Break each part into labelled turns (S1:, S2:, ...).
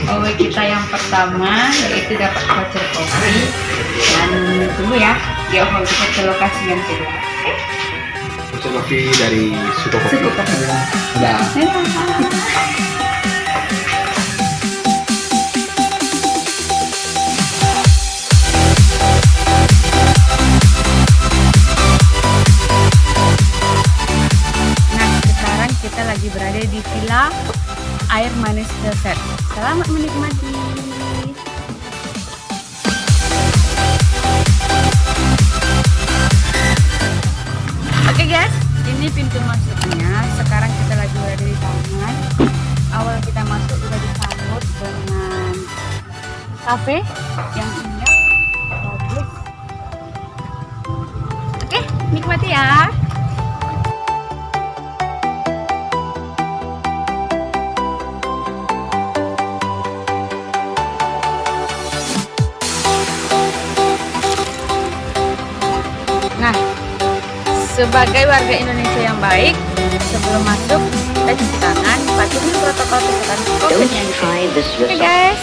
S1: giveaway kita yang pertama, yaitu dapat voucher kopi. Dan tunggu ya, giveaway kita ke lokasi yang kedua. Oke?
S2: Voucher kopi dari Suko Kopi.
S1: Suko Kopi.
S2: Udah.
S1: Kita lagi berada di Villa Air Manis Voucher. Selamat menikmati. Oke guys, ini pintu masuknya. Sekarang kita lagi berada di taman. Awal kita masuk sudah disambut dengan kafe yang indah, bagus. Oke, nikmati ya. Nah, sebagai warga Indonesia yang baik, sebelum masuk kita cuci tangan, patuhi protokol kesehatan COVID-19. Oke guys.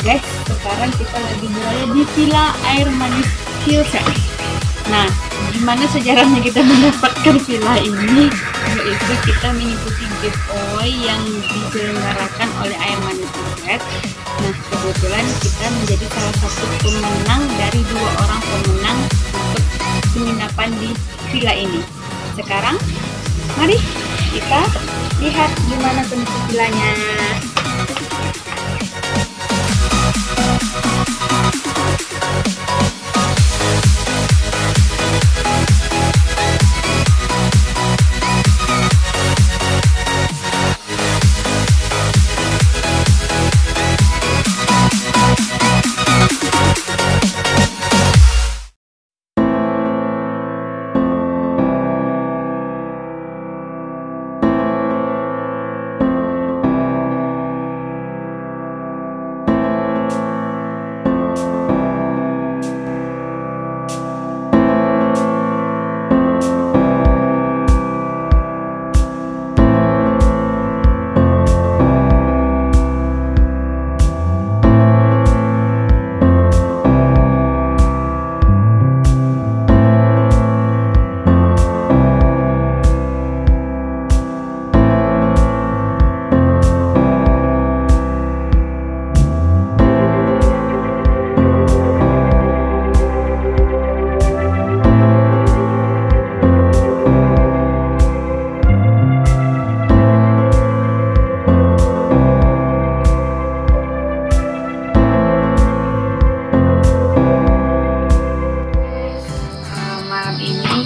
S1: Guys, sekarang kita lagi berada di Villa Air Manis Voucher. Nah, gimana sejarahnya kita mendapatkan villa ini? Yaitu kita mengikuti giveaway yang diselenggarakan oleh Air Manis Voucher. Nah, kebetulan kita menjadi salah satu pemenang dari 2 orang pemenang untuk penginapan di villa ini. Sekarang, mari kita lihat gimana kondisi villanya.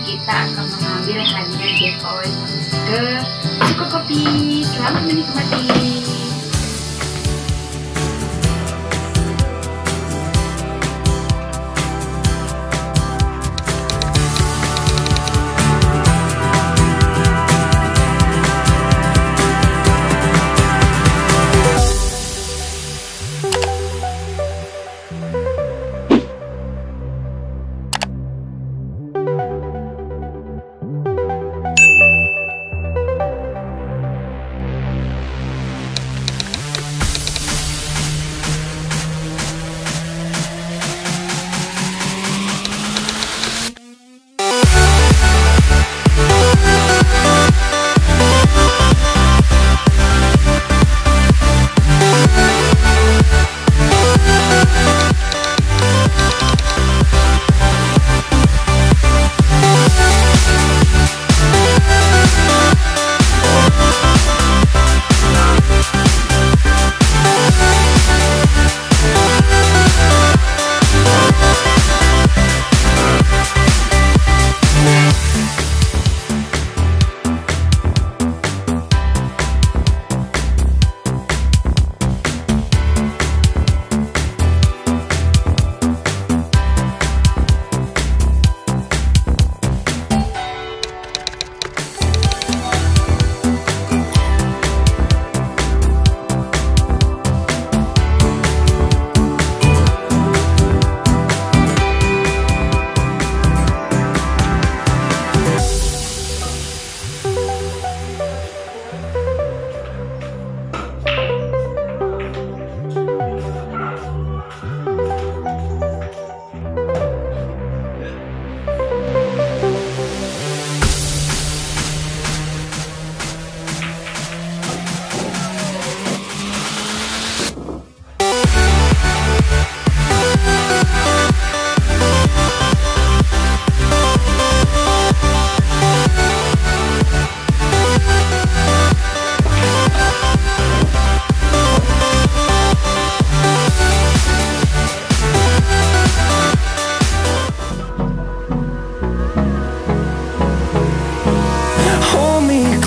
S1: Kita akan mengambil hadiah giveaway ke Suko Kopi. Selamat menikmati.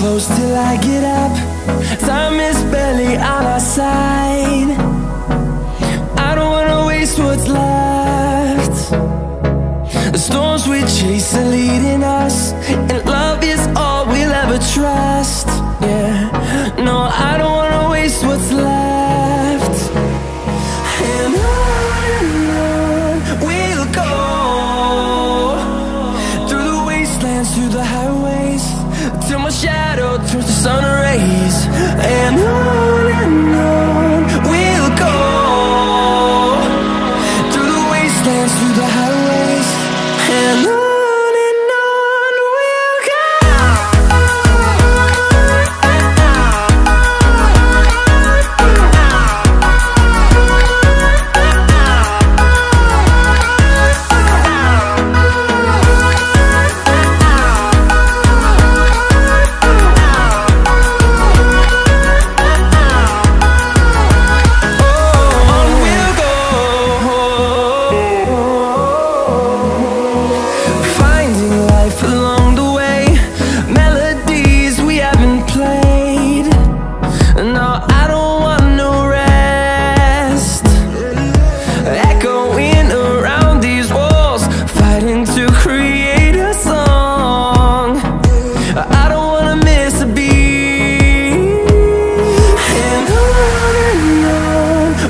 S3: close till I get up. Time is barely on our side. I don't wanna waste what's left. The storms we chase are leading us, and love is all we'll ever trust. Yeah, no, I don't wanna waste what's left. And on we'll go, through the wastelands, through the highways, till my shadow turns to sun rays. And on we'll go, through the wastelands, through the highways, and on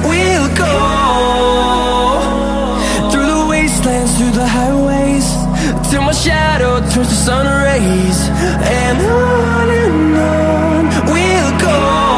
S3: we'll go. Through the highways, till my shadow turns to sun rays. And on we'll go.